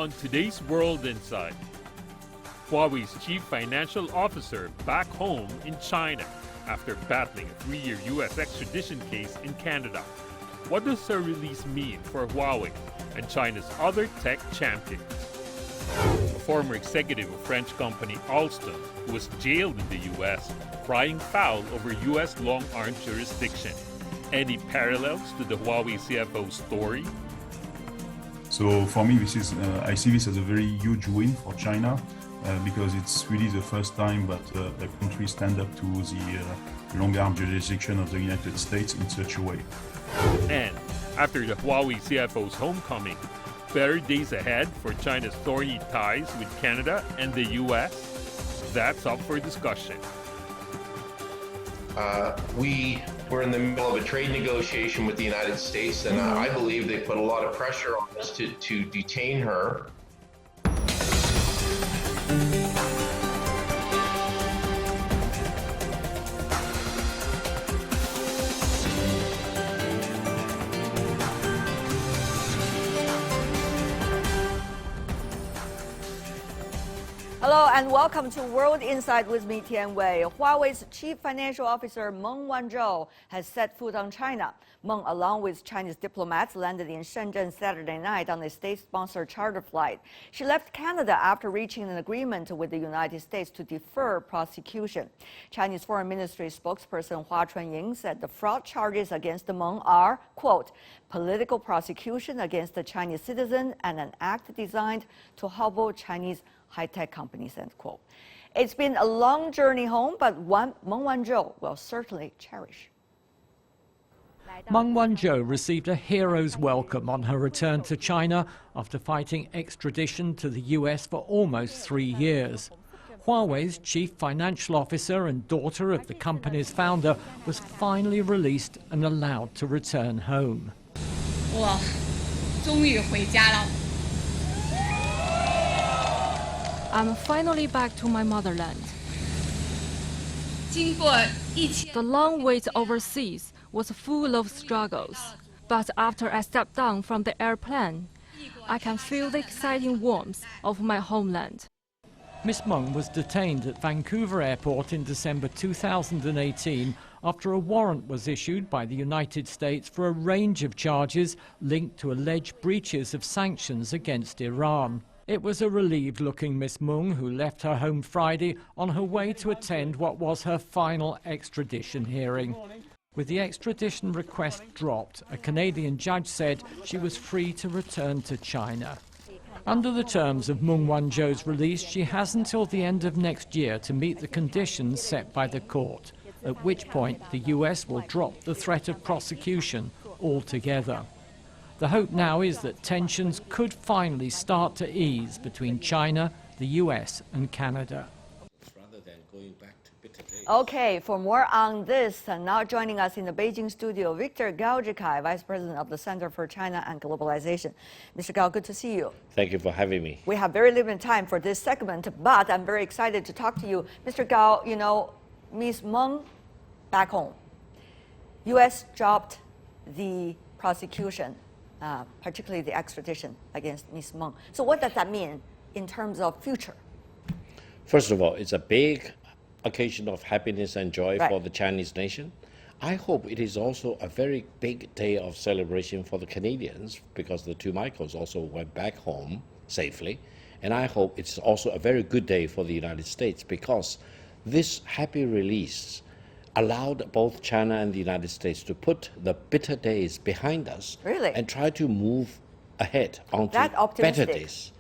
on today's World Insight. Huawei's chief financial officer back home in China after battling a 3-year U.S. extradition case in Canada. What does her release mean for Huawei and China's other tech champions? A former executive of French company Alstom, who was jailed in the U.S., crying foul over U.S. long-arm jurisdiction. Any parallels to the Huawei CFO story? So for me, I see this as a very huge win for China because it's really the first time that the country stand up to the long-arm jurisdiction of the United States in such a way. And after the Huawei CFO's homecoming, better days ahead for China's thorny ties with Canada and the U.S.? That's up for discussion. We were in the middle of a trade negotiation with the United States, and I believe they put a lot of pressure on us to detain her. Hello and welcome to World Insight with me, Tian Wei. Huawei's chief financial officer Meng Wanzhou has set foot on China. Meng, along with Chinese diplomats, landed in Shenzhen Saturday night on a state-sponsored charter flight. She left Canada after reaching an agreement with the United States to defer prosecution. Chinese Foreign Ministry spokesperson Hua Chunying said the fraud charges against Meng are, quote, political prosecution against a Chinese citizen and an act designed to hobble Chinese high-tech companies, end quote. It's been a long journey home, but one Meng Wanzhou will certainly cherish. Meng Wanzhou received a hero's welcome on her return to China after fighting extradition to the US for almost 3 years. Huawei's chief financial officer and daughter of the company's founder was finally released and allowed to return home. 我终于回家了。 I'm finally back to my motherland. 经过1000 The long wait overseas was full of struggles, but after I stepped down from the airplane, I can feel the exciting warmth of my homeland. Miss Meng was detained at Vancouver Airport in December 2018 after a warrant was issued by the United States for a range of charges linked to alleged breaches of sanctions against Iran. It was a relieved-looking Miss Meng who left her home Friday on her way to attend what was her final extradition hearing. With the extradition request dropped, a Canadian judge said she was free to return to China. Under the terms of Meng Wanzhou's release, she has until the end of next year to meet the conditions set by the court, at which point the US will drop the threat of prosecution altogether. The hope now is that tensions could finally start to ease between China, the US and Canada. Okay, for more on this, now joining us in the Beijing studio, Victor Gao Zhikai, Vice President of the Center for China and Globalization. Mr. Gao, good to see you. Thank you for having me. We have very limited time for this segment, but I'm very excited to talk to you. Mr. Gao, you know, Ms. Meng back home. U.S. dropped the prosecution, particularly the extradition against Ms. Meng. So what does that mean in terms of future? First of all, it's a big occasion of happiness and joy for the Chinese nation. I hope it is also a very big day of celebration for the Canadians because the two Michaels also went back home safely. And I hope it's also a very good day for the United States because this happy release allowed both China and the United States to put the bitter days behind us and try to move ahead onto better days.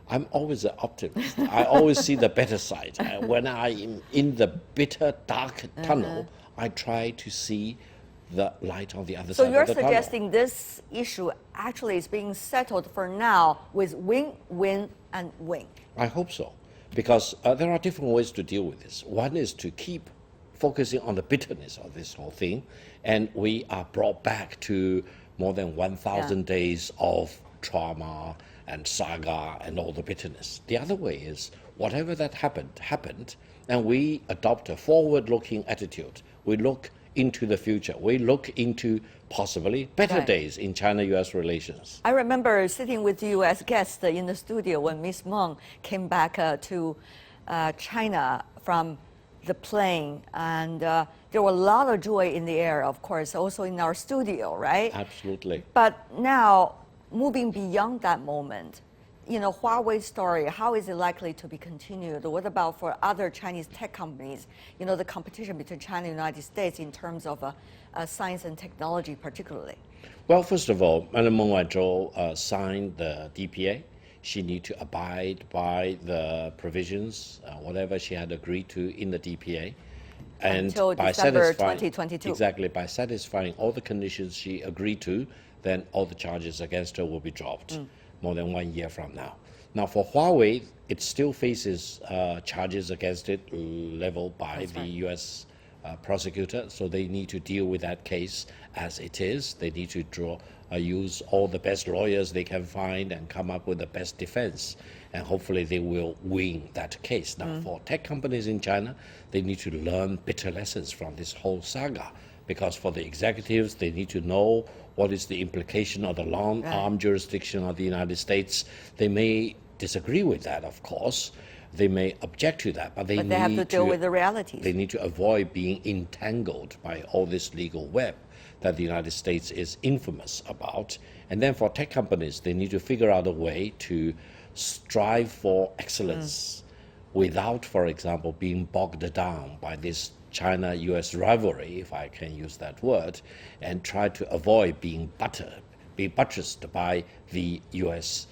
I'm always an optimist. I always see the better side. When I'm in the bitter, dark tunnel, I try to see the light on the other side of the tunnel. So you're suggesting this issue actually is being settled for now with win, win, and win? I hope so, because there are different ways to deal with this. One is to keep focusing on the bitterness of this whole thing, and we are brought back to more than 1,000 days of trauma and saga and all the bitterness. The other way is whatever that happened, and we adopt a forward-looking attitude. We look into the future. We look into possibly better Right. days in China-US relations. I remember sitting with you as guests in the studio when Ms. Meng came back to China from the plane, and there was a lot of joy in the air, of course, also in our studio, right? Absolutely. But now, moving beyond that moment, you know, Huawei's story, how is it likely to be continued? What about for other Chinese tech companies? You know, the competition between China and the United States in terms of science and technology particularly. Well, first of all, Madam Meng Wanzhou signed the DPA. She needs to abide by the provisions, whatever she had agreed to in the DPA. And Until by December satisfying, 2022. Exactly, by satisfying all the conditions she agreed to, then all the charges against her will be dropped more than 1 year from now. Now, for Huawei, it still faces charges against it leveled by the U.S. Prosecutor, so they need to deal with that case as it is. They need to use all the best lawyers they can find and come up with the best defense, and hopefully they will win that case. Now, for tech companies in China, they need to learn bitter lessons from this whole saga, because for the executives, they need to know what is the implication of the long-arm jurisdiction of the United States. They may disagree with that, of course. They may object to that, but they have to deal with the realities. They need to avoid being entangled by all this legal web that the United States is infamous about. And then for tech companies, they need to figure out a way to strive for excellence without, for example, being bogged down by this China-US rivalry, if I can use that word, and try to avoid being buttressed by the US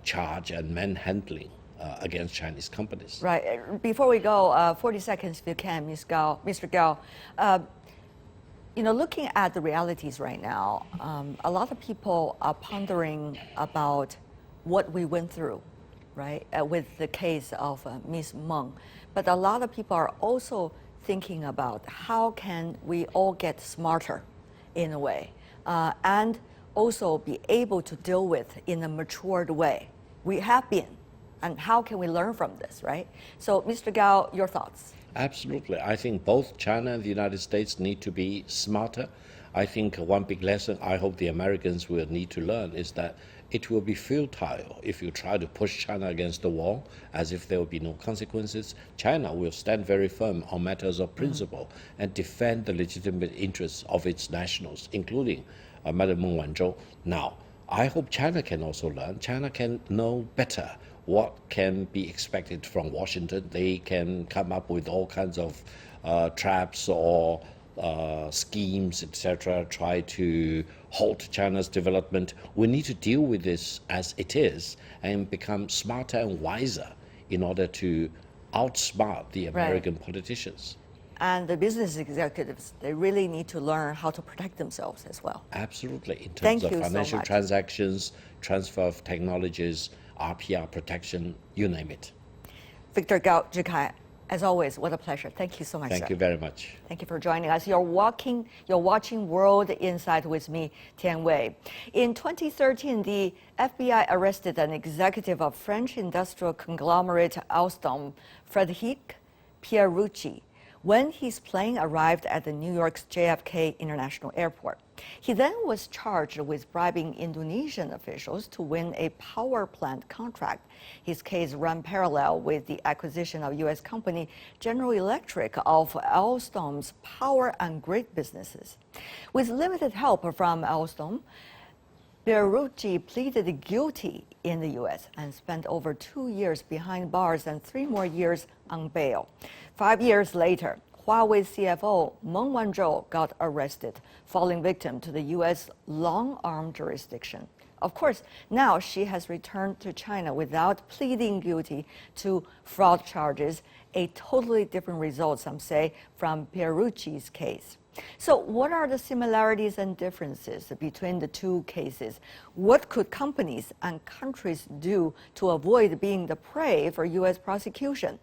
charge and manhandling against Chinese companies. Right. Before we go, 40 seconds if you can, Mr. Gao. You know, looking at the realities right now, a lot of people are pondering about what we went through, right, with the case of Ms. Meng. But a lot of people are also thinking about how can we all get smarter in a way, and also be able to deal with in a matured way. We have been, and how can we learn from this, right? So, Mr. Gao, your thoughts? Absolutely. I think both China and the United States need to be smarter. I think one big lesson I hope the Americans will need to learn is that it will be futile if you try to push China against the wall as if there will be no consequences. China will stand very firm on matters of principle and defend the legitimate interests of its nationals, including Madam Meng Wanzhou. Now, I hope China can also learn. China can know better what can be expected from Washington. They can come up with all kinds of traps or schemes, etc., try to halt China's development. We need to deal with this as it is and become smarter and wiser in order to outsmart the American politicians. And the business executives, they really need to learn how to protect themselves as well. Absolutely. In terms Thank of you so financial much. transactions, transfer of technologies, RPR protection, you name it. Victor Gao Zhikai, as always, what a pleasure. Thank you so much, Thank sir. you very much. Thank you for joining us. You're watching World Insight with me, Tian Wei. In 2013, the FBI arrested an executive of French industrial conglomerate Alstom, Frédéric Pierucci, when his plane arrived at the New York's JFK International Airport. He then was charged with bribing Indonesian officials to win a power plant contract. His case ran parallel with the acquisition of U.S. company General Electric of Alstom's power and grid businesses. With limited help from Alstom, Pierucci pleaded guilty in the U.S. and spent over 2 years behind bars and 3 more years on bail. 5 years later, Huawei CFO Meng Wanzhou got arrested, falling victim to the U.S. long-arm jurisdiction. Of course, now she has returned to China without pleading guilty to fraud charges, a totally different result, some say, from Pierucci's case. So what are the similarities and differences between the two cases? What could companies and countries do to avoid being the prey for U.S. prosecution?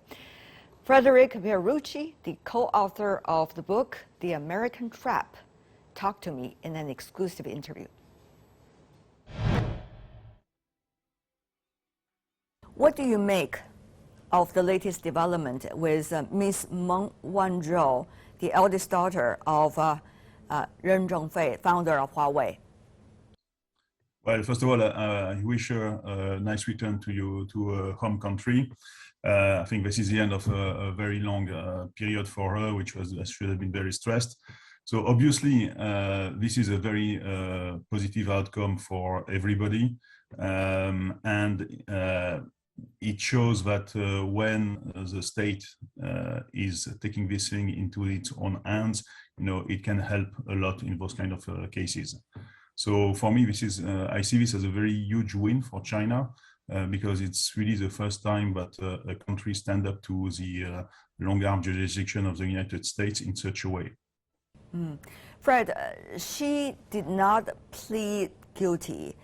Frédéric Pierucci, the co-author of the book, The American Trap, talked to me in an exclusive interview. What do you make of the latest development with Ms. Meng Wanzhou the eldest daughter of Ren Zhengfei, founder of Huawei? Well, first of all, I wish her a nice return to her home country. I think this is the end of a very long period for her, which should have been very stressed. So obviously, this is a very positive outcome for everybody, and it shows that when the state is taking this thing into its own hands, it can help a lot in those kind of cases. So for me, I see this as a very huge win for China because it's really the first time that a country stand up to the long-arm jurisdiction of the United States in such a way. Fred, she did not plead guilty,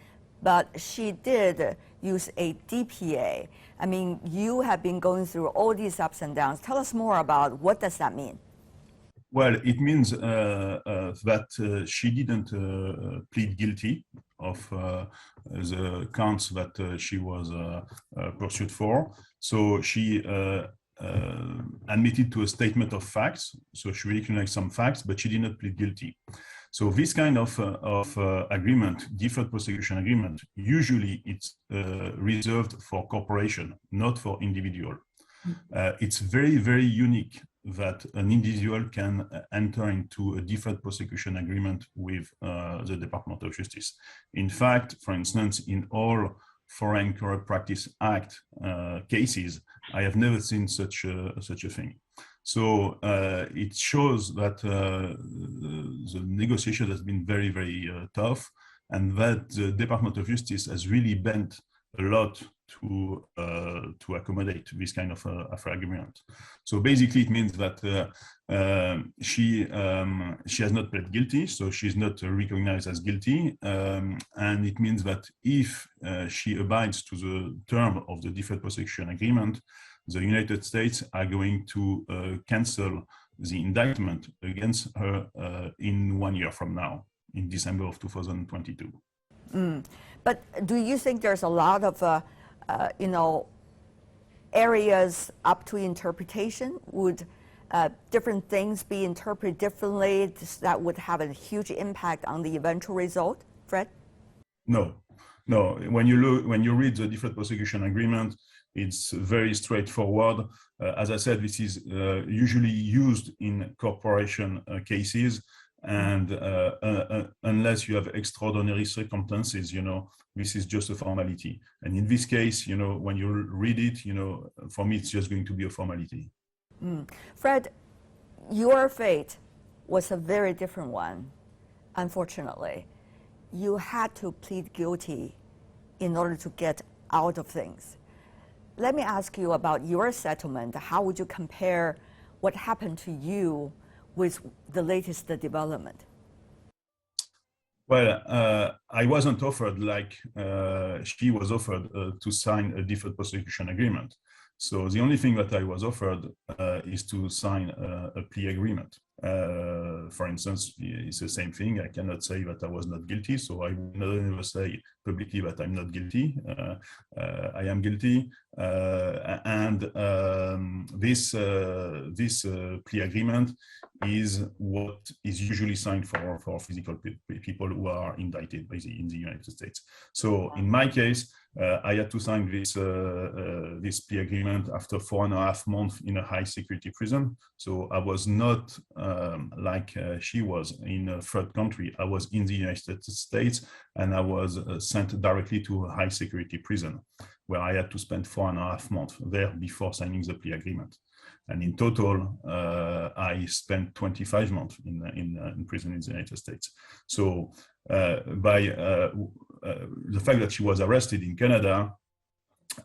but she did use a DPA. I mean, you have been going through all these ups and downs. Tell us more about what does that mean? Well, it means that she didn't plead guilty of the counts that she was pursued for. So she admitted to a statement of facts. So she recognized some facts, but she did not plead guilty. So this kind of agreement, deferred prosecution agreement, usually it's reserved for corporation, not for individual. It's very, very unique that an individual can enter into a deferred prosecution agreement with the Department of Justice. In fact, for instance, in all Foreign Corrupt Practice Act cases, I have never seen such a thing. So it shows that the negotiation has been very, very tough, and that the Department of Justice has really bent a lot to accommodate this kind of agreement. So basically, it means that she has not pled guilty, so she's not recognized as guilty, and it means that if she abides to the term of the deferred prosecution agreement, the United States are going to cancel the indictment against her in 1 year from now, in December of 2022. But do you think there's a lot of, areas up to interpretation? Would different things be interpreted differently that would have a huge impact on the eventual result, Fred? No. When you read the deferred prosecution agreement, it's very straightforward. As I said, this is usually used in corporation cases. And unless you have extraordinary circumstances, this is just a formality. And in this case, when you read it, for me, it's just going to be a formality. Fred, your fate was a very different one, unfortunately. You had to plead guilty in order to get out of things. Let me ask you about your settlement. How would you compare what happened to you with the latest development? Well, I wasn't offered like she was offered to sign a deferred prosecution agreement. So the only thing that I was offered is to sign a plea agreement. For instance, it's the same thing. I cannot say that I was not guilty, so I will never say publicly that I'm not guilty. I am guilty, and this plea agreement is what is usually signed for physical people who are indicted in the United States. So in my case, I had to sign this plea agreement after 4.5 months in a high security prison. So I was not like she was in a third country. I was in the United States, and I was sent directly to a high security prison where I had to spend 4.5 months there before signing the plea agreement. And in total, I spent 25 months in prison in the United States. So by the fact that she was arrested in Canada,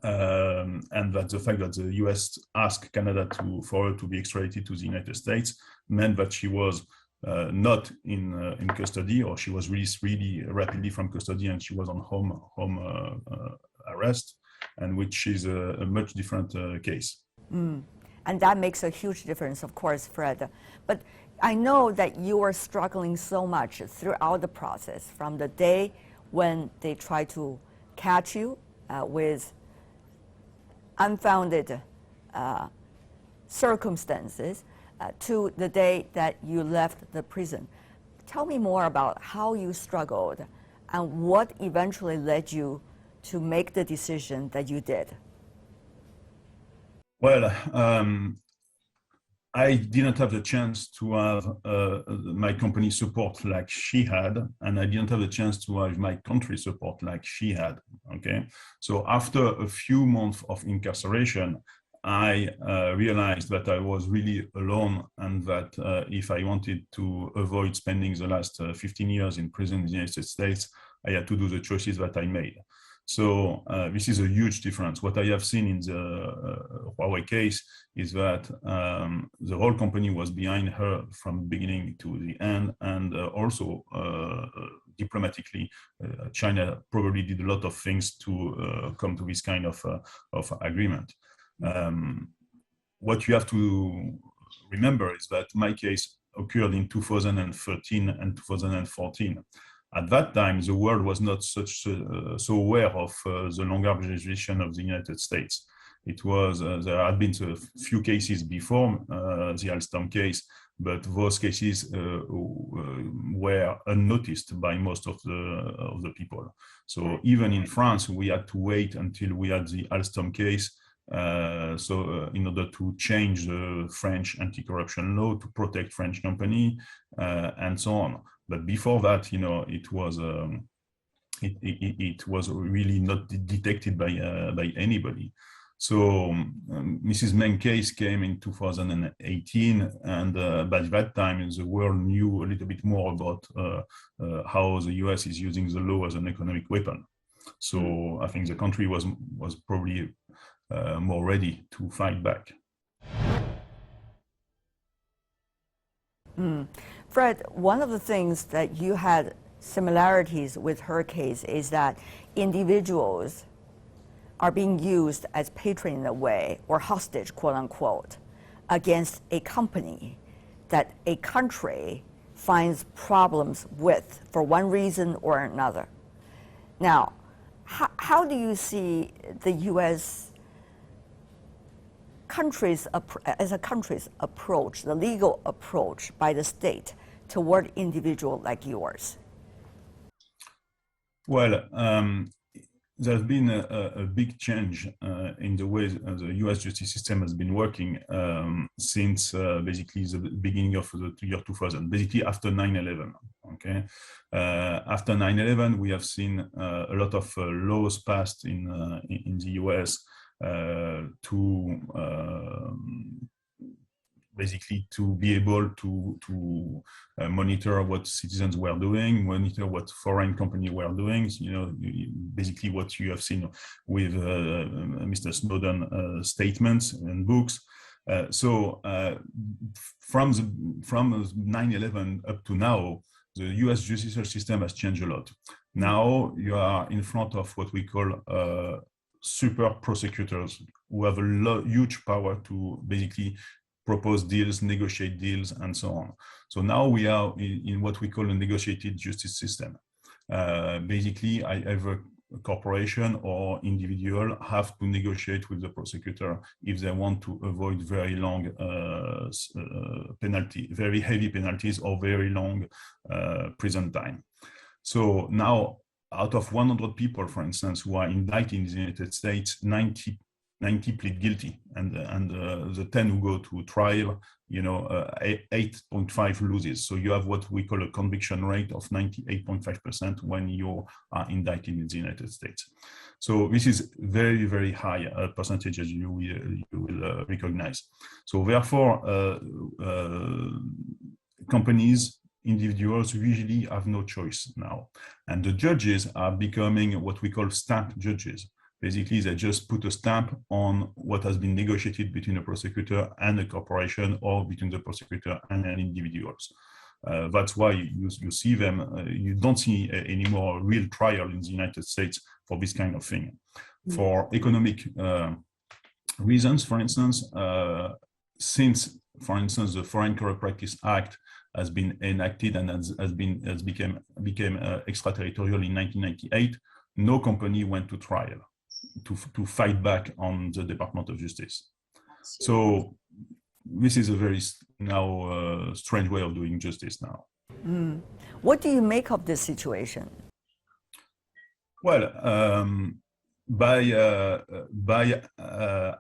and that the fact that the US asked Canada for her to be extradited to the United States meant that she was not in custody, or she was released really rapidly from custody, and she was on home arrest, and which is a much different case. And that makes a huge difference, of course, Fred. But I know that you are struggling so much throughout the process, from the day when they try to catch you with unfounded circumstances to the day that you left the prison. Tell me more about how you struggled and what eventually led you to make the decision that you did. Well, I didn't have the chance to have my company support like she had, and I didn't have the chance to have my country support like she had. Okay, so after a few months of incarceration, I realized that I was really alone, and that if I wanted to avoid spending the last 15 years in prison in the United States, I had to do the choices that I made. So this is a huge difference. What I have seen in the Huawei case is that the whole company was behind her from the beginning to the end, and also diplomatically, China probably did a lot of things to come to this kind of agreement. What you have to remember is that my case occurred in 2013 and 2014. At that time, the world was not so aware of the long-arm jurisdiction of the United States. It was there had been a few cases before the Alstom case, but those cases were unnoticed by most of the people. So even in France, we had to wait until we had the Alstom case. In order to change the French anti-corruption law to protect French company and so on. But before that, you know, it was really not detected by anybody. So Mrs. Meng's case came in 2018, and by that time the world knew a little bit more about how the US is using the law as an economic weapon. So I think the country was probably more ready to fight back. Fred, one of the things that you had similarities with her case is that individuals are being used as patron in a way, or hostage, quote unquote, against a company that a country finds problems with for one reason or another. Now, how do you see the U.S. as a country's approach, the legal approach by the state toward individual like yours? Well, there's been a big change in the way the U.S. justice system has been working since basically the beginning of the year 2000, basically after 9/11. Okay, after 9/11, we have seen a lot of laws passed in the U.S. To basically to be able to monitor what citizens were doing, monitor what foreign companies were doing. You know, basically what you have seen with Mr. Snowden statements and books. From 9/11 up to now, the U.S. judicial system has changed a lot. Now you are in front of what we call super prosecutors who have a huge power to basically propose deals, negotiate deals, and so on. So now we are in what we call a negotiated justice system. Basically, either a corporation or individual have to negotiate with the prosecutor if they want to avoid very long very heavy penalties or very long prison time. So now, out of 100 people, for instance, who are indicted in the United States, 90 plead guilty, and the 10 who go to trial, 8.5 loses. So you have what we call a conviction rate of 98.5% when you are indicted in the United States. So this is very, very high percentage, as you will recognize. So therefore, companies, individuals usually have no choice now. And the judges are becoming what we call stamp judges. Basically, they just put a stamp on what has been negotiated between a prosecutor and a corporation, or between the prosecutor and an individuals. That's why you see them, you don't see any more real trial in the United States for this kind of thing. For economic reasons, for instance, since, for instance, the Foreign Corrupt Practice Act has been enacted and became extraterritorial in 1998, no company went to trial to fight back on the Department of Justice. So this is a very now strange way of doing justice now. What do you make of this situation? Well, by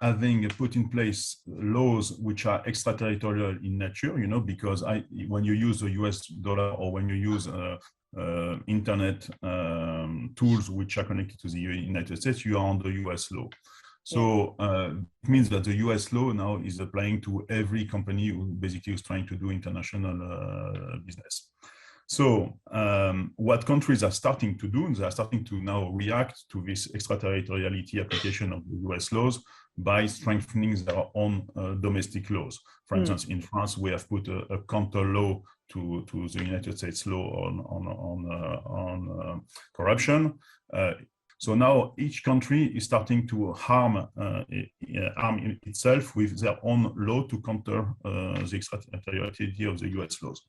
having put in place laws which are extraterritorial in nature, you know, because when you use the US dollar or when you use internet tools which are connected to the United States, you are under US law. So it means that the US law now is applying to every company who basically is trying to do international business. So what countries are starting to do, they are starting to now react to this extraterritoriality application of the US laws by strengthening their own domestic laws. For instance, in France, we have put a counter law to the United States law on corruption. So now each country is starting to arm itself with their own law to counter the extraterritoriality of the US laws.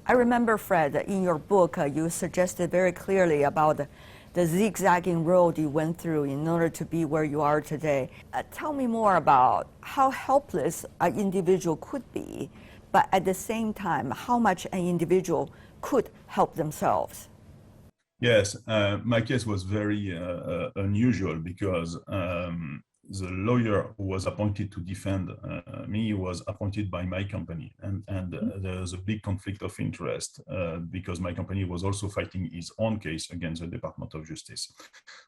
I remember, Fred, in your book, you suggested very clearly about the zigzagging road you went through in order to be where you are today. Tell me more about how helpless an individual could be, but at the same time, how much an individual could help themselves. Yes, my case was very unusual because the lawyer who was appointed to defend me was appointed by my company, and there was a big conflict of interest because my company was also fighting its own case against the Department of Justice.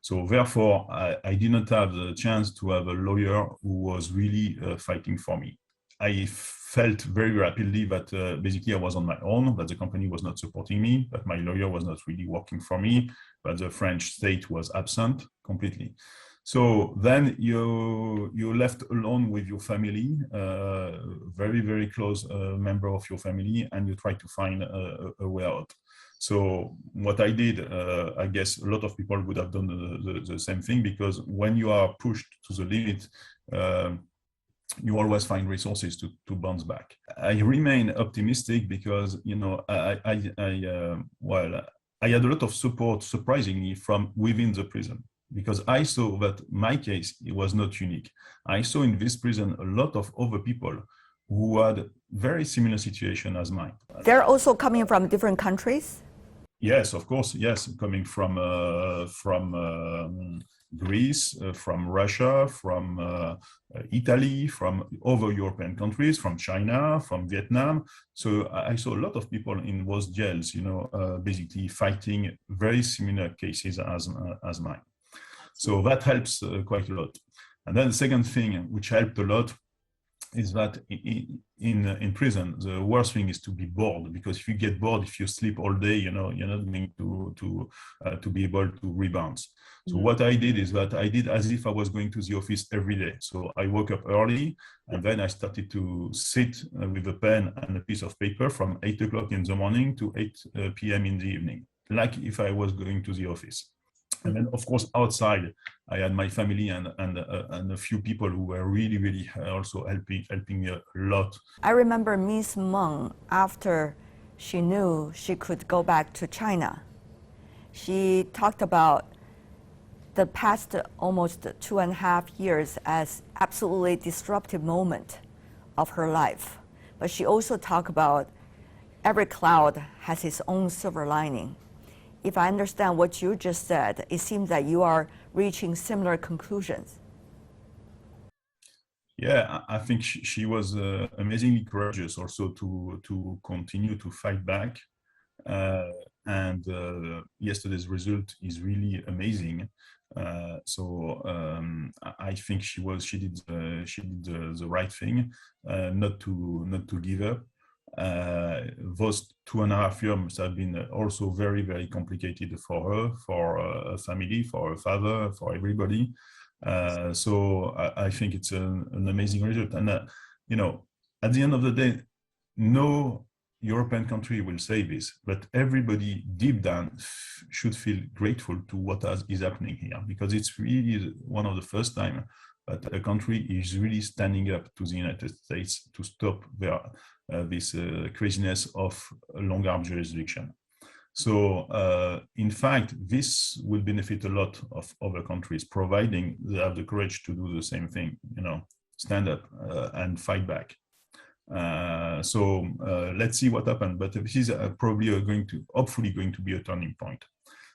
So therefore, I did not have the chance to have a lawyer who was really fighting for me. I felt very rapidly that basically I was on my own, that the company was not supporting me, that my lawyer was not really working for me, that the French state was absent completely. So then you're left alone with your family, very, very close member of your family, and you try to find a way out. So what I did, I guess a lot of people would have done the same thing, because when you are pushed to the limit, you always find resources to bounce back. I remain optimistic because, you know, I had a lot of support, surprisingly, from within the prison, because I saw that my case, it was not unique. I saw in this prison a lot of other people who had very similar situation as mine. They're also coming from different countries? Yes, of course. Yes, coming from Greece, from Russia, from Italy, from other European countries, from China, from Vietnam. So I saw a lot of people in those jails, you know, basically fighting very similar cases as mine. So that helps quite a lot. And then the second thing which helped a lot is that in prison, the worst thing is to be bored, because if you get bored, if you sleep all day, you know, you're not going to be able to rebound. So what I did is that I did as if I was going to the office every day. So I woke up early, and then I started to sit with a pen and a piece of paper from 8 o'clock in the morning to 8 p.m. in the evening, like if I was going to the office. And then, of course, outside, I had my family and a few people who were really, really also helping me a lot. I remember Miss Meng, after she knew she could go back to China, she talked about the past almost 2.5 years as absolutely disruptive moment of her life. But she also talked about every cloud has its own silver lining. If I understand what you just said, it seems that you are reaching similar conclusions. Yeah, I think she was amazingly courageous also to continue to fight back. And yesterday's result is really amazing. So I think she did the right thing, not to give up. Those 2.5 years have been also very, very complicated for her, for her family, for her father, for everybody. So I think it's an amazing result. And, you know, at the end of the day, no European country will say this, but everybody deep down should feel grateful to what is happening here, because it's really one of the first time that a country is really standing up to the United States to stop this craziness of long-arm jurisdiction. So, in fact, this will benefit a lot of other countries, providing they have the courage to do the same thing. You know, stand up and fight back. So let's see what happens. But this is probably hopefully going to be a turning point.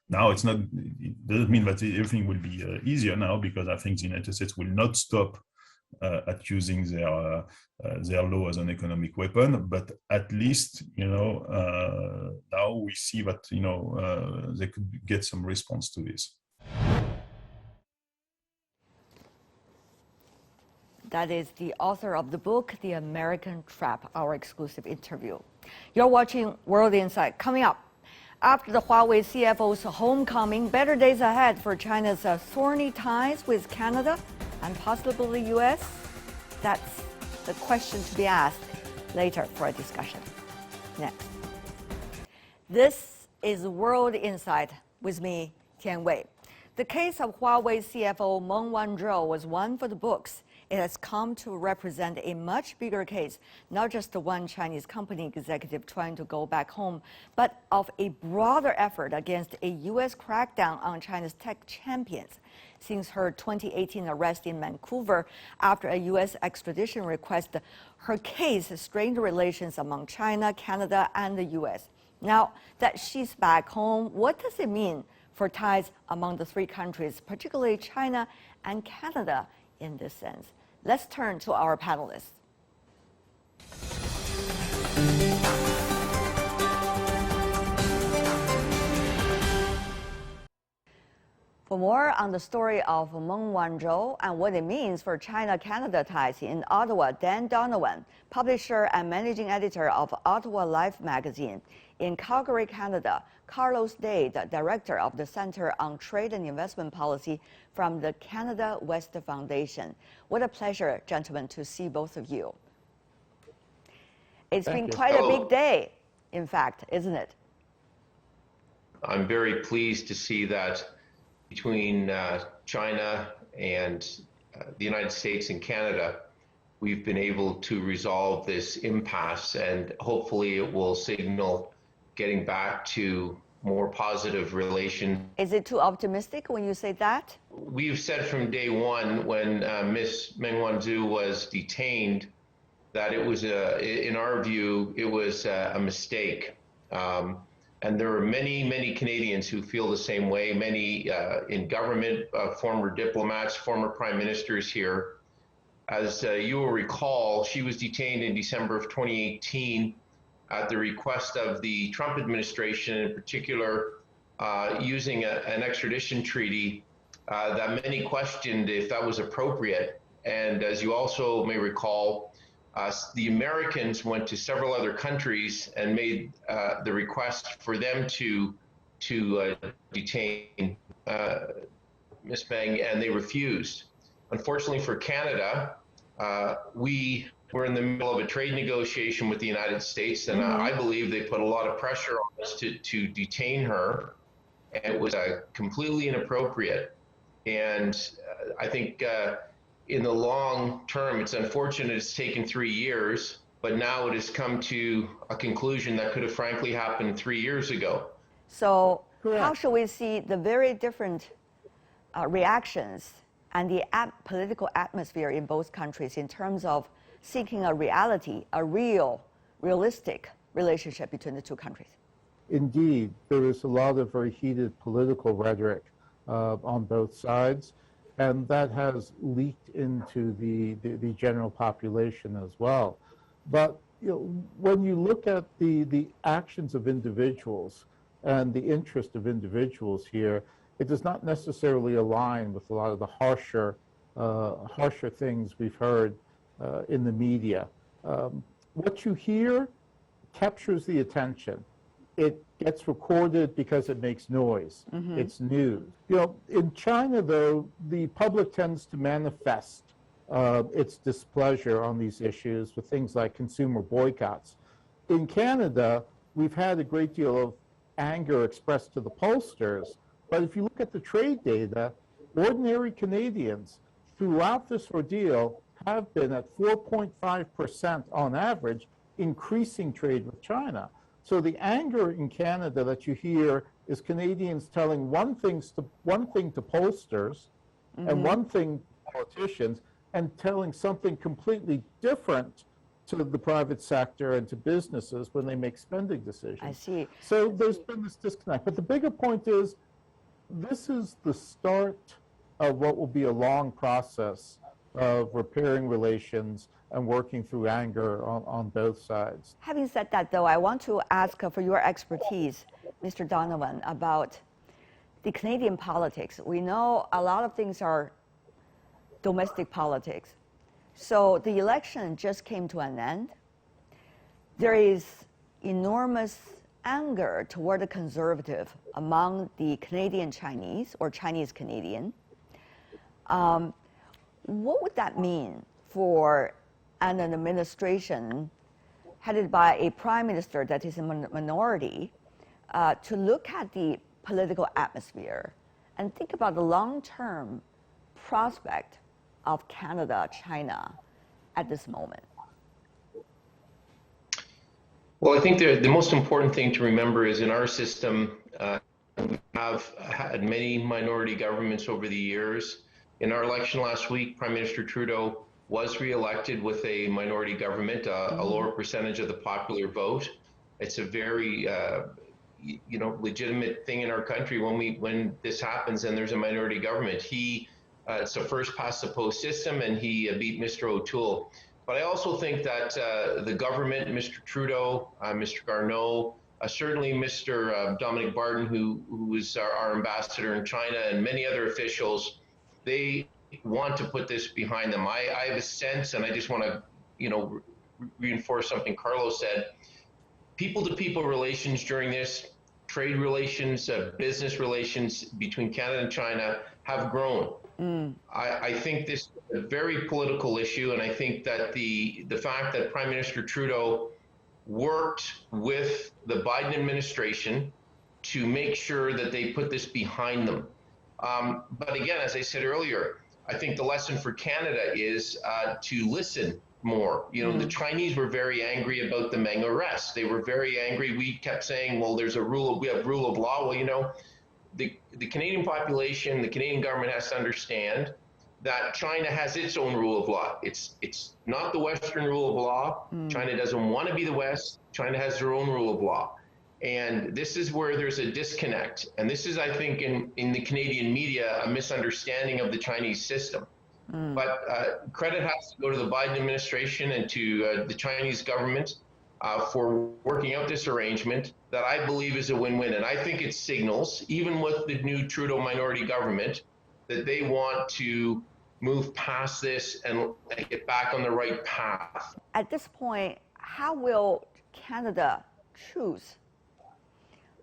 Now, it doesn't mean that everything will be easier now, because I think the United States will not stop at using their law as an economic weapon. But at least, now we see that, they could get some response to this. That is the author of the book, The American Trap, our exclusive interview. You're watching World Insight. Coming up, after the Huawei CFO's homecoming, better days ahead for China's thorny ties with Canada and possibly the U.S.? That's the question to be asked later for a discussion. Next. This is World Insight with me, Tian Wei. The case of Huawei CFO Meng Wanzhou was one for the books. It has come to represent a much bigger case, not just the one Chinese company executive trying to go back home, but of a broader effort against a U.S. crackdown on China's tech champions. Since her 2018 arrest in Vancouver after a U.S. extradition request, her case strained relations among China, Canada, and the U.S. Now that she's back home, what does it mean for ties among the three countries, particularly China and Canada in this sense? Let's turn to our panelists. For more on the story of Meng Wanzhou and what it means for China-Canada ties in Ottawa, Dan Donovan, publisher and managing editor of Ottawa Life magazine. In Calgary, Canada, Carlos Dade, director of the Center on Trade and Investment Policy from the Canada West Foundation. What a pleasure, gentlemen, to see both of you. It's been quite a big day, in fact, isn't it? I'm very pleased to see that between China and the United States and Canada, we've been able to resolve this impasse, and hopefully it will signal getting back to more positive relations. Is it too optimistic when you say that? We've said from day one when Ms. Meng Wanzhou was detained that it was, in our view, it was a mistake. And there are many, many Canadians who feel the same way, many in government, former diplomats, former prime ministers here. As you will recall, she was detained in December of 2018 at the request of the Trump administration, in particular, using an extradition treaty that many questioned if that was appropriate. And as you also may recall, the Americans went to several other countries and made the request for them to detain Ms. Meng, and they refused. Unfortunately for Canada, we were in the middle of a trade negotiation with the United States, and I believe they put a lot of pressure on us to detain her, and it was completely inappropriate. And I think in the long term, it's unfortunate it's taken 3 years, but now it has come to a conclusion that could have frankly happened 3 years ago. So how should we see the very different reactions and the political atmosphere in both countries in terms of seeking a reality, a realistic relationship between the two countries? Indeed, there is a lot of very heated political rhetoric on both sides, and that has leaked into the general population as well. But when you look at the actions of individuals and the interest of individuals here, it does not necessarily align with a lot of the harsher things we've heard in the media. What you hear captures the attention. It gets recorded because it makes noise. It's news. In China, though, the public tends to manifest its displeasure on these issues with things like consumer boycotts. In Canada, we've had a great deal of anger expressed to the pollsters, but if you look at the trade data, ordinary Canadians throughout this ordeal have been at 4.5% on average, increasing trade with China. So the anger in Canada that you hear is Canadians telling one thing to pollsters and one thing to politicians, and telling something completely different to the private sector and to businesses when they make spending decisions. I see. So there's been this disconnect. But the bigger point is, this is the start of what will be a long process of repairing relations and working through anger on both sides. Having said that, though, I want to ask for your expertise, Mr. Donovan, about the Canadian politics. We know a lot of things are domestic politics. So the election just came to an end. There is enormous anger toward the conservative among the Canadian Chinese or Chinese Canadian. What would that mean for an administration headed by a prime minister that is a minority to look at the political atmosphere and think about the long-term prospect of Canada, China at this moment? Well, I think the most important thing to remember is in our system, we have had many minority governments over the years. In our election last week, Prime Minister Trudeau was re-elected with a minority government, a lower percentage of the popular vote. It's a very legitimate thing in our country when this happens and there's a minority government. It's a first past the post system, and he beat Mr. O'Toole. But I also think that the government, Mr. Trudeau, Mr. Garneau, certainly Mr. Dominic Barton, who is our ambassador in China, and many other officials, they want to put this behind them. I have a sense, and I just want to, reinforce something Carlos said. People-to-people relations during this, trade relations, business relations between Canada and China have grown. I think this is a very political issue, and I think that the fact that Prime Minister Trudeau worked with the Biden administration to make sure that they put this behind them. But again, as I said earlier, I think the lesson for Canada is to listen more. The Chinese were very angry about the Meng arrest. They were very angry. We kept saying, well, we have rule of law. Well, the Canadian population, the Canadian government has to understand that China has its own rule of law. It's not the Western rule of law. China doesn't want to be the West. China has their own rule of law. And this is where there's a disconnect. And this is, I think, in the Canadian media, a misunderstanding of the Chinese system. But credit has to go to the Biden administration and to the Chinese government for working out this arrangement that I believe is a win-win. And I think it signals, even with the new Trudeau minority government, that they want to move past this and get back on the right path. At this point, how will Canada choose?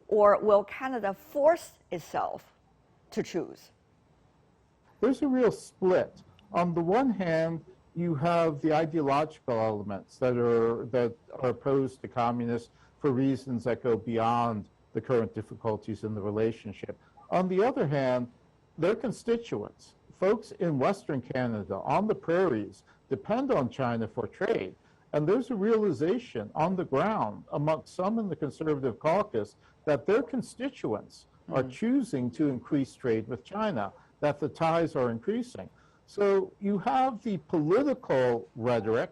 Or will Canada force itself to choose? There's a real split. On the one hand, you have the ideological elements that are opposed to communists for reasons that go beyond the current difficulties in the relationship. On the other hand, their constituents, folks in Western Canada, on the prairies, depend on China for trade. And there's a realization on the ground amongst some in the Conservative caucus that their constituents are choosing to increase trade with China, that the ties are increasing. So you have the political rhetoric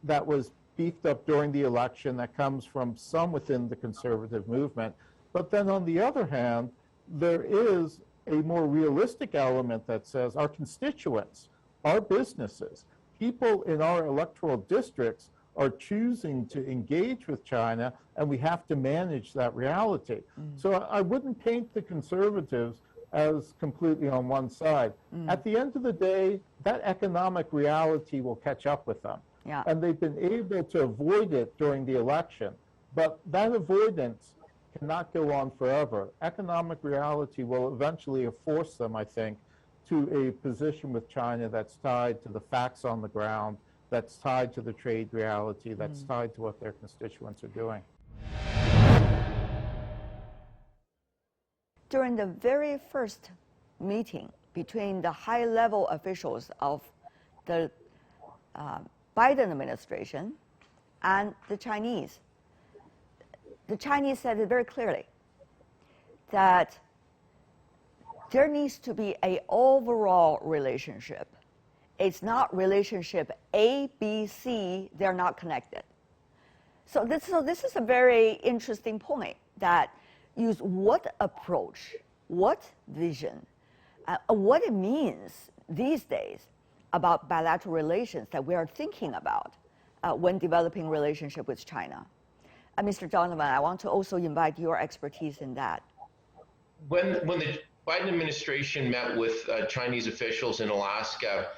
that was beefed up during the election that comes from some within the Conservative movement. But then on the other hand, there is a more realistic element that says our constituents, our businesses, people in our electoral districts are choosing to engage with China, and we have to manage that reality. So I wouldn't paint the Conservatives as completely on one side. At the end of the day, that economic reality will catch up with them. Yeah. And they've been able to avoid it during the election. But that avoidance cannot go on forever. Economic reality will eventually force them, I think, to a position with China that's tied to the facts on the ground, that's tied to the trade reality, that's tied to what their constituents are doing. During the very first meeting between the high-level officials of the Biden administration and the Chinese said it very clearly that there needs to be an overall relationship It's not relationship A, B, C, they're not connected. So this is a very interesting point, that use what approach, what vision, what it means these days about bilateral relations that we are thinking about when developing relationship with China. Mr. Donovan, I want to also invite your expertise in that. When the Biden administration met with Chinese officials in Alaska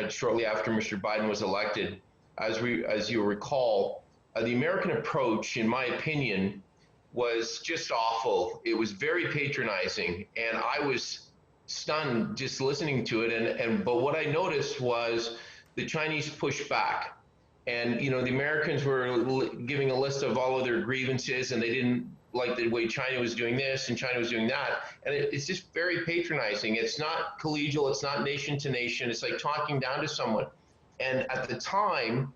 shortly after Mr. Biden was elected, as you recall, the American approach, in my opinion, was just awful. It was very patronizing, and I was stunned just listening to it. But what I noticed was the Chinese pushed back, and the Americans were giving a list of all of their grievances, and they didn't like the way China was doing this and China was doing that, and it's just very patronizing. It's not collegial. It's not nation to nation. It's like talking down to someone. And at the time,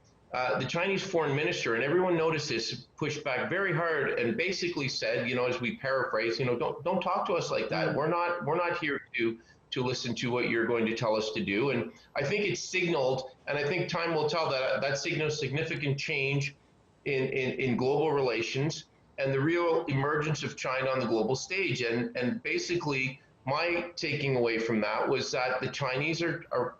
the Chinese foreign minister, and everyone noticed this, pushed back very hard and basically said, as we paraphrase, don't talk to us like that. We're not here to listen to what you're going to tell us to do. And I think it signaled, and I think time will tell, that signals significant change in global relations and the real emergence of China on the global stage. And basically, my taking away from that was that the Chinese are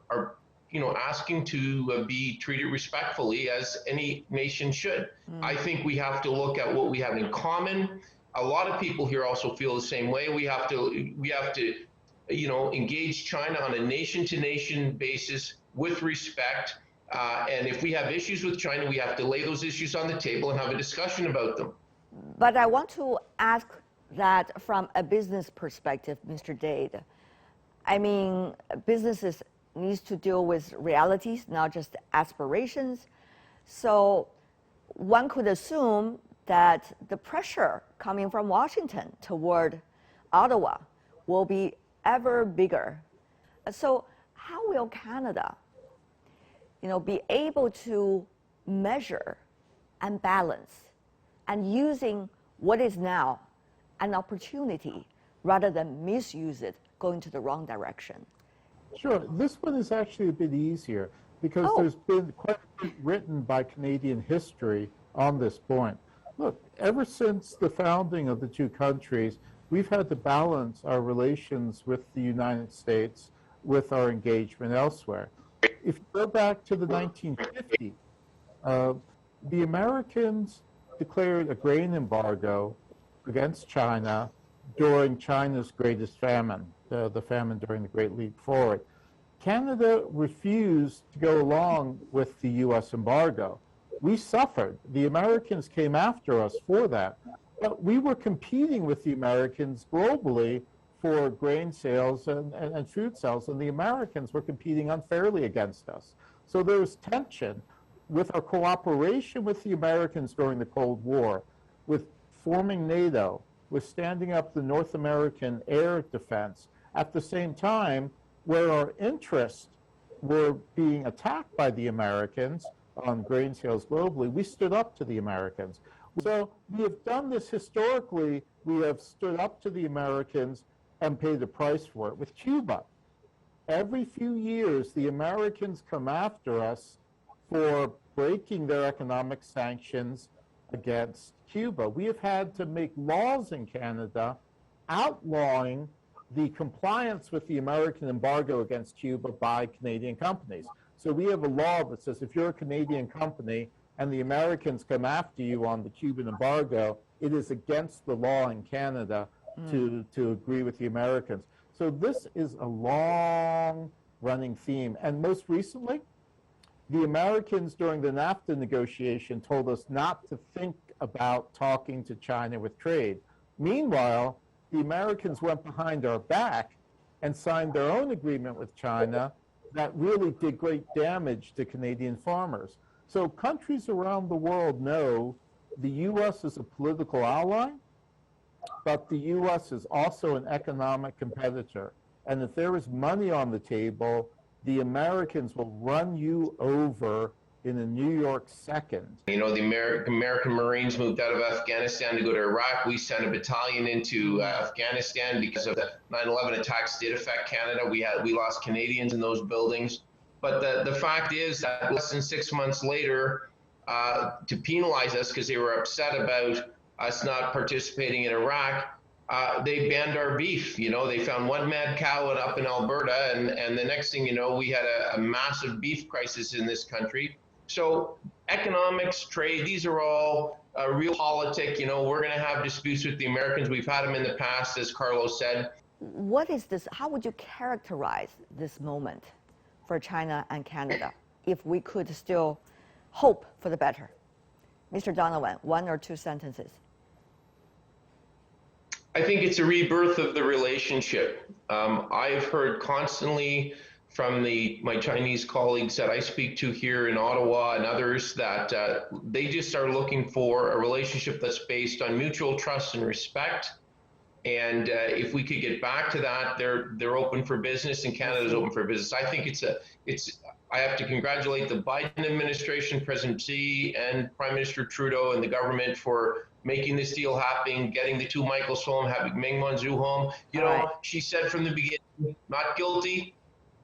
asking to be treated respectfully, as any nation should. I think we have to look at what we have in common. A lot of people here also feel the same way. We have to engage China on a nation-to-nation basis with respect. And if we have issues with China, we have to lay those issues on the table and have a discussion about them. But I want to ask that from a business perspective, Mr. Dade. I mean, businesses needs to deal with realities, not just aspirations. So one could assume that the pressure coming from Washington toward Ottawa will be ever bigger. So how will Canada, be able to measure and balance, and using what is now an opportunity rather than misuse it, going to the wrong direction? Sure. This one is actually a bit easier because there's been quite a bit written by Canadian history on this point. Look, ever since the founding of the two countries, we've had to balance our relations with the United States with our engagement elsewhere. If you go back to the 1950s, the Americans declared a grain embargo against China during China's greatest famine, the famine during the Great Leap Forward. Canada refused to go along with the U.S. embargo. We suffered. The Americans came after us for that. But we were competing with the Americans globally for grain sales and food sales, and the Americans were competing unfairly against us. So there was tension with our cooperation with the Americans during the Cold War, with forming NATO, with standing up the North American air defense, at the same time where our interests were being attacked by the Americans on grain sales globally, we stood up to the Americans. So we have done this historically. We have stood up to the Americans and paid the price for it. With Cuba, every few years, the Americans come after us for breaking their economic sanctions against Cuba. We have had to make laws in Canada outlawing the compliance with the American embargo against Cuba by Canadian companies. So we have a law that says if you're a Canadian company and the Americans come after you on the Cuban embargo, it is against the law in Canada to agree with the Americans. So this is a long-running theme. And most recently, the Americans during the NAFTA negotiation told us not to think about talking to China with trade. Meanwhile, the Americans went behind our back and signed their own agreement with China that really did great damage to Canadian farmers. So countries around the world know the U.S. is a political ally, but the U.S. is also an economic competitor. And if there is money on the table, the Americans will run you over in a New York second. The American Marines moved out of Afghanistan to go to Iraq. We sent a battalion into Afghanistan because of the 9/11 attacks did affect Canada. We lost Canadians in those buildings. But the fact is that less than 6 months later, to penalize us because they were upset about us not participating in Iraq, they banned our beef. You know, they found one mad cow up in Alberta, and the next thing you know, we had a massive beef crisis in this country. So economics, trade, these are all real politic. You know, we're going to have disputes with the Americans. We've had them in the past, as Carlos said. What is this? How would you characterize this moment for China and Canada if we could still hope for the better? Mr. Donovan, 1 or 2 sentences. I think it's a rebirth of the relationship. I've heard constantly from my Chinese colleagues that I speak to here in Ottawa and others that they just are looking for a relationship that's based on mutual trust and respect. And if we could get back to that, they're open for business, and Canada's open for business. I think I have to congratulate the Biden administration, President Xi, and Prime Minister Trudeau and the government for making this deal happen, getting the 2 Michaels home, having Meng Wanzhou home. You know, she said from the beginning, not guilty,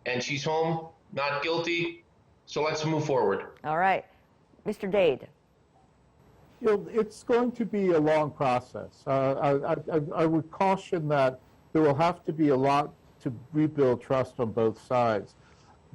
and she's home, not guilty. So let's move forward. All right. Mr. Dade. You know, it's going to be a long process. I would caution that there will have to be a lot to rebuild trust on both sides.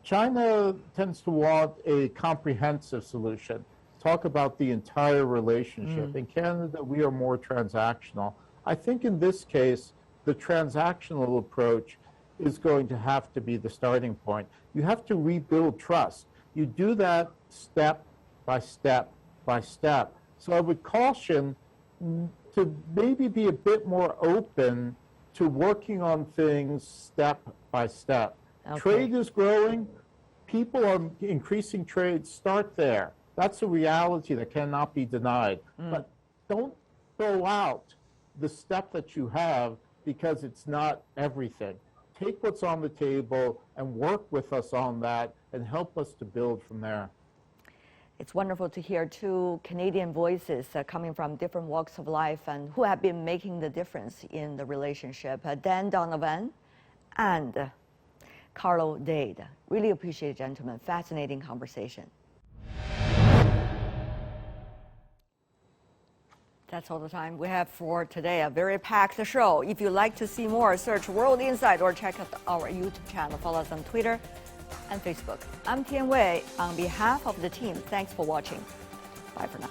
China tends to want a comprehensive solution, talk about the entire relationship. In Canada, we are more transactional. I think in this case, the transactional approach is going to have to be the starting point. You have to rebuild trust. You do that step by step by step. So I would caution to maybe be a bit more open to working on things step by step. Okay. Trade is growing. People are increasing trade. Start there. That's a reality that cannot be denied. But don't throw out the step that you have because it's not everything. Take what's on the table and work with us on that and help us to build from there. It's wonderful to hear 2 Canadian voices coming from different walks of life and who have been making the difference in the relationship. Dan Donovan and Carlo Dade. Really appreciate it, gentlemen. Fascinating conversation. That's all the time we have for today. A very packed show. If you'd like to see more, search World Insight or check out our YouTube channel. Follow us on Twitter and Facebook. I'm Tian Wei. On behalf of the team, thanks for watching. Bye for now.